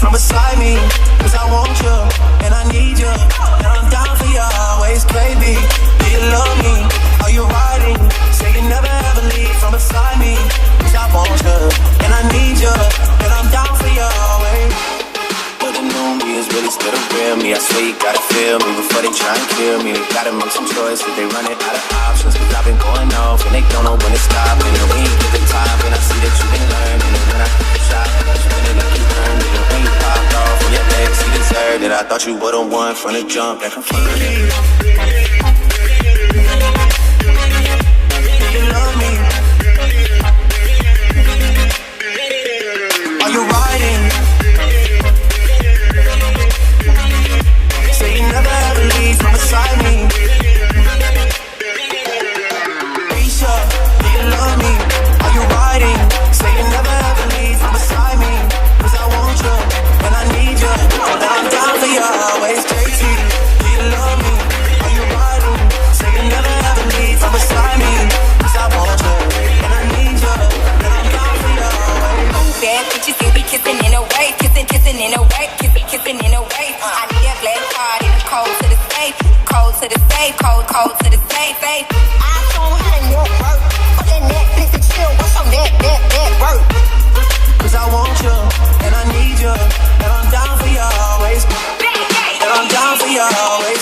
from beside me. Cause I want you, and I need you, and I'm down for you always, baby. Do you love me? Are you riding? Say you never ever leave from beside me. Cause I want you, and I need you, and I'm down for you always. But the new me is really still the real me. I swear you gotta feel me before they try and kill me. They gotta make some choices, they running out of options. Cause I've been going off and they don't know when to stop. And then when you get the top, and I see that you been learning. And when I hit the shot, you feeling like you earned it. And when you popped off on your legs, you deserved it. I thought you would've won from the jump, that confirmed it. You love me. Are you riding? Say you never ever leave from beside me. Risha, do you love me? Are you riding? Say you never ever leave from beside me. Cause I want you, and I need you, and I'm down for you always, JT. Do you love me? Are you riding? Say you never ever leave from beside me. Cause I want you, and I need you, and I'm down for you always. Bad bitches still be kissing in a way, kissing in a way, kissing in a way. I need that black card in the cold to the safe, cold to the safe, cold to the safe, safe. I show 'em how to network. Put that Netflix and chill. What's on that work? Cause I want you, and I need you, and I'm down for you always, and I'm down for you always.